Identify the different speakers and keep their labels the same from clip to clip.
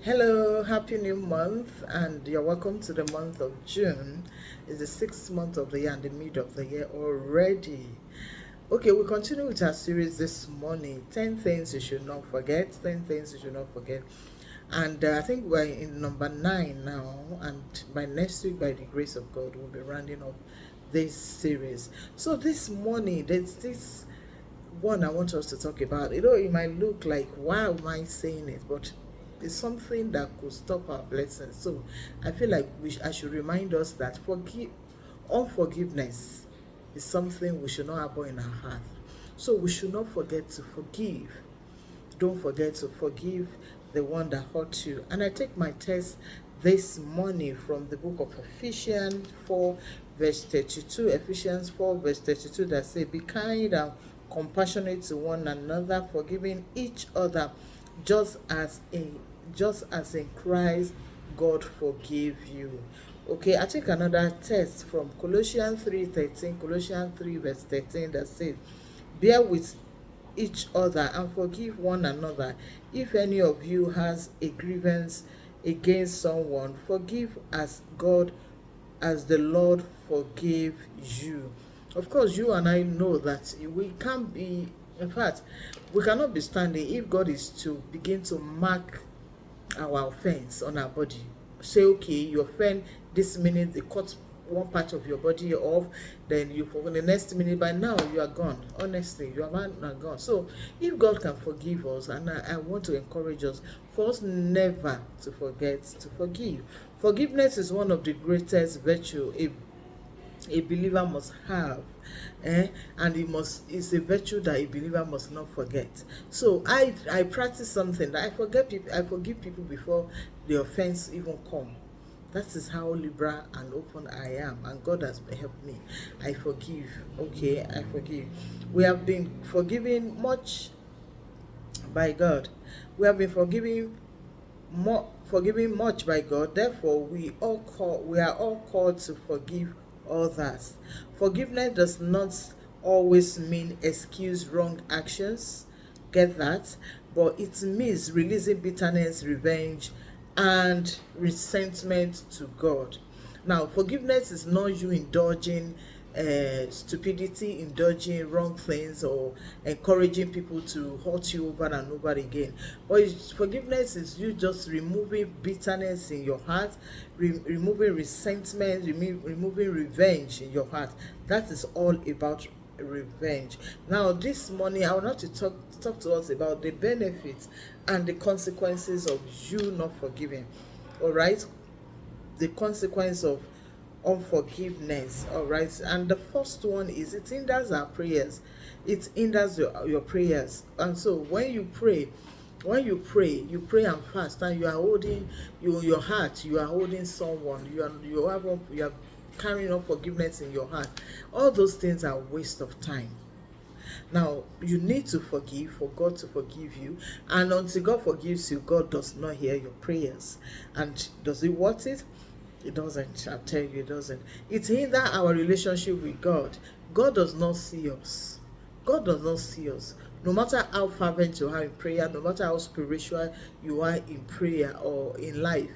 Speaker 1: Hello, happy new month, and you're welcome to the month of June. It's the sixth month of the year and the mid of the year already. Okay, we continue with our series this morning 10 things you should not forget. 10 things you should not forget. And I think we're in number 9 now, and by next week, by the grace of God, we'll be rounding up this series. So this morning, there's this one I want us to talk about. It might look like, why am I saying it? But it's something that could stop our blessings. So I feel like I should remind us that unforgiveness is something we should not harbor in our heart. So we should not forget to forgive. Don't forget to forgive the one that hurt you. And I take my text this morning from the book of Ephesians 4 verse 32. Ephesians 4 verse 32 that say, be kind and compassionate to one another, forgiving each other, just as in Christ God forgave you. Okay, I take another text from Colossians 3:13, Colossians 3 verse 13 that says, bear with each other and forgive one another. If any of you has a grievance against someone, forgive as the Lord forgave you. Of course, you and I know that we can't be, in fact, we cannot be standing if God is to begin to mark our offense on our body. Say, okay, you offend this minute, they cut one part of your body off, then you forget the next minute, by now you are gone. Honestly, you are gone. So if God can forgive us, and I want to encourage us for us never to forget to forgive. Forgiveness is one of the greatest virtue a believer must have, and it's a virtue that a believer must not forget. So I practice something that I forgive people before the offense even come. That is how liberal and open I am, and God has helped me. I forgive. Okay, I forgive. We have been forgiven much by God. We have been forgiving much by God. Therefore, we are all called to forgive others. Forgiveness does not always mean excuse wrong actions. Get that? But it means releasing bitterness, revenge, and resentment to God. Now, forgiveness is not you indulging stupidity, indulging wrong things, or encouraging people to hurt you over and over again. But forgiveness is you just removing bitterness in your heart, removing resentment, removing revenge in your heart. That is all about revenge. Now this morning I want to talk to us about the benefits and the consequences of you not forgiving. All right, the consequence of unforgiveness. All right, and the first one is it hinders our prayers. It hinders your prayers. And so when you pray and fast, and you are holding your heart, you are holding someone, you are carrying unforgiveness in your heart. All those things are waste of time. Now, you need to forgive for God to forgive you. And until God forgives you, God does not hear your prayers. And does He want it? It doesn't. I tell you, it doesn't. It hinders our relationship with God. God does not see us. God does not see us. No matter how fervent you are in prayer, no matter how spiritual you are in prayer or in life,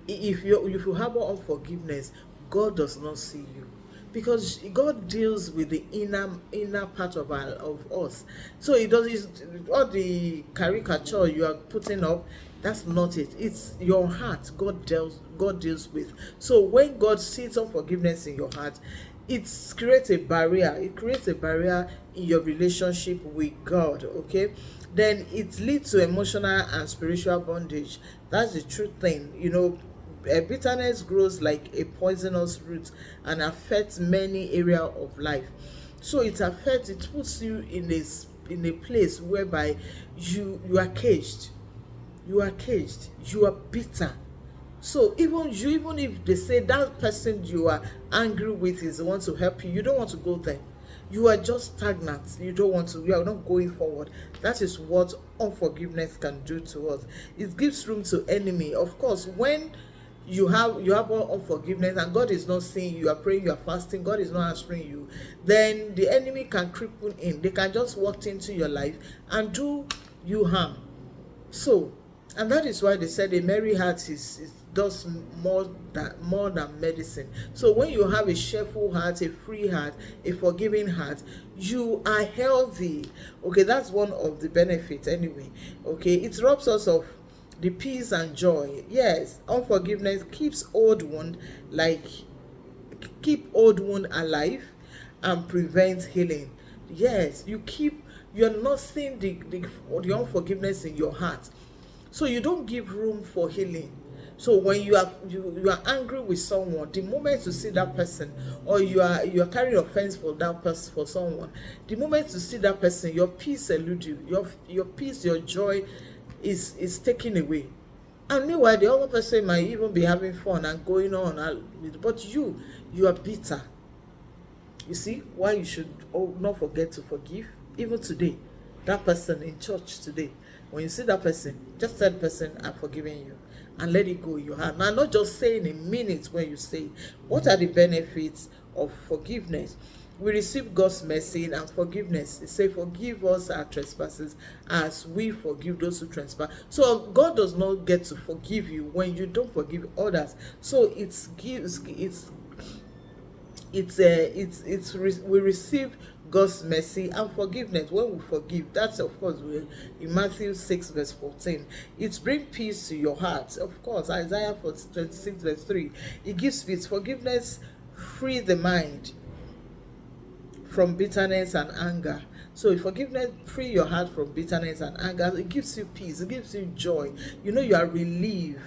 Speaker 1: if you harbor unforgiveness, God does not see you, because God deals with the inner part of us. So it does all the caricature you are putting up. That's not it. It's your heart God deals with. So when God sees unforgiveness in your heart, it creates a barrier. It creates a barrier in your relationship with God. Okay, then it leads to emotional and spiritual bondage. That's the true thing. Bitterness grows like a poisonous root and affects many areas of life. So it puts you in a place whereby you are caged. You are bitter. So even if they say that person you are angry with is the one to help you, you don't want to go there. You are just stagnant. You are not going forward. That is what unforgiveness can do to us. It gives room to enemy. Of course, when you have unforgiveness and God is not seeing you are praying, you are fasting, God is not answering you, then the enemy can creep in. They can just walk into your life and do you harm. So And that is why they said a merry heart does more than medicine. So when you have a cheerful heart, a free heart, a forgiving heart, you are healthy. Okay, that's one of the benefits anyway. Okay, it robs us of the peace and joy. Yes, unforgiveness keep old wound alive and prevent healing. Yes, you're not seeing the unforgiveness in your heart, so you don't give room for healing. So when you are angry with someone, the moment you see that person, or you are carrying offense for that person, for someone, the moment you see that person, your peace eludes you, your peace, your joy is taken away. And meanwhile, the other person might even be having fun and going on, but you are bitter. You see why you should not forget to forgive. Even today, that person in church today, when you see that person, just tell the person, I'm forgiving you, and let it go in your heart. Now, not just saying in minutes when you say, what are the benefits of forgiveness? We receive God's mercy and forgiveness. It says, forgive us our trespasses as we forgive those who trespass. So God does not get to forgive you when you don't forgive others. So we receive God's mercy and forgiveness when we forgive. That's, of course, in Matthew 6 verse 14. It brings peace to your heart. Of course, Isaiah 26 verse 3. It gives peace. Forgiveness free the mind from bitterness and anger. So forgiveness free your heart from bitterness and anger. It gives you peace. It gives you joy. You are relieved.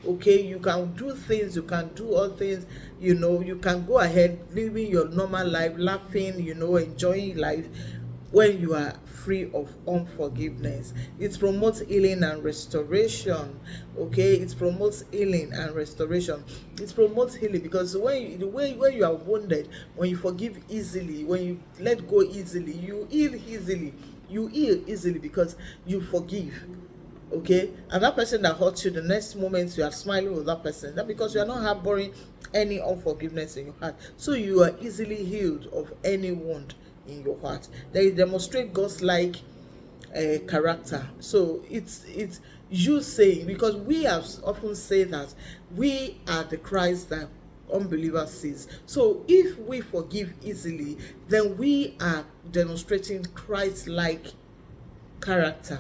Speaker 1: Okay, you can do things, you can do all things, you can go ahead living your normal life, laughing, enjoying life when you are free of unforgiveness. It promotes healing and restoration. Okay, it promotes healing and restoration. It promotes healing because when you are wounded, when you forgive easily, when you let go easily, you heal easily. You heal easily because you forgive. Okay, and that person that hurts you, the next moment you are smiling with that person. That's because you are not harboring any unforgiveness in your heart, so you are easily healed of any wound in your heart. They demonstrate God's like character. So it's you saying, because we have often say that we are the Christ that unbelievers sees. So if we forgive easily, then we are demonstrating Christ like character.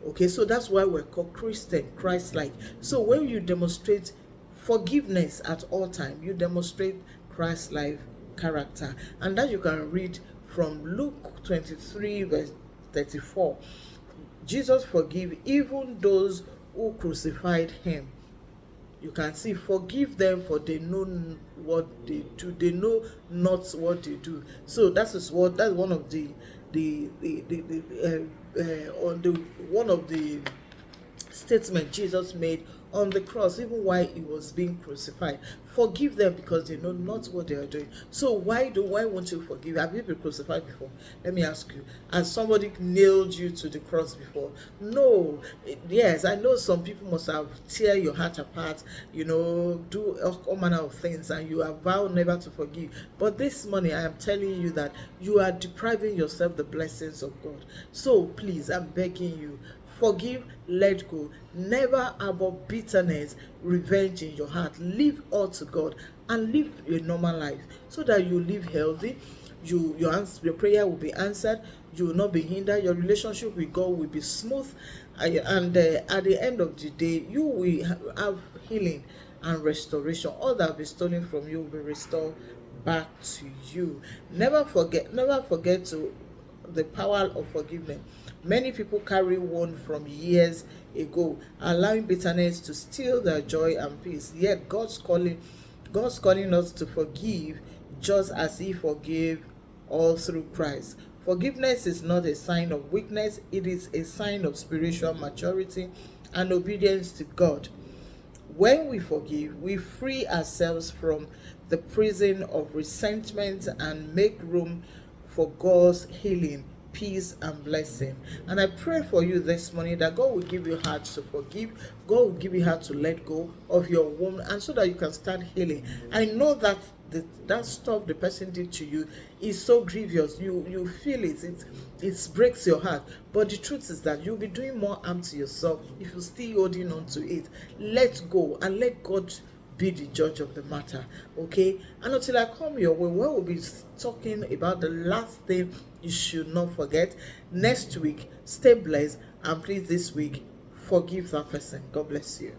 Speaker 1: Okay, so that's why we're called Christian, Christ-like. So when you demonstrate forgiveness at all time, you demonstrate Christ-like character. And that you can read from Luke 23 verse 34. Jesus forgive even those who crucified him. You can see, forgive them, for they know what they do. They know not what they do. So that's one of the one of the statement Jesus made on the cross, even while he was being crucified. Forgive them because they know not what they are doing. So why won't you forgive? Have you been crucified before? Let me ask you. Has somebody nailed you to the cross before? No. Yes, I know some people must have tear your heart apart, do all manner of things, and you have vowed never to forgive. But this morning I am telling you that you are depriving yourself the blessings of God. So please, I'm begging you, forgive, let go. Never about bitterness, revenge in your heart. Leave all to God and live a normal life so that you live healthy. Your prayer will be answered. You will not be hindered. Your relationship with God will be smooth. And at the end of the day, you will have healing and restoration. All that will be stolen from you will be restored back to you. Never forget to the power of forgiveness. Many people carry wound from years ago, allowing bitterness to steal their joy and peace. Yet God's calling us to forgive just as he forgave all through Christ. Forgiveness is not a sign of weakness, it is a sign of spiritual maturity and obedience to God. When we forgive, we free ourselves from the prison of resentment and make room for God's healing, peace and blessing. And I pray for you this morning that God will give you heart to forgive. God will give you heart to let go of your wound, and so that you can start healing. I know that that stuff the person did to you is so grievous. You feel it breaks your heart. But the truth is that you'll be doing more harm to yourself if you're still holding on to it. Let go and let God be the judge of the matter. Okay? And until I come your way, where we'll be talking about the last thing you should not forget. Next week, stay blessed, and please this week, forgive that person. God bless you.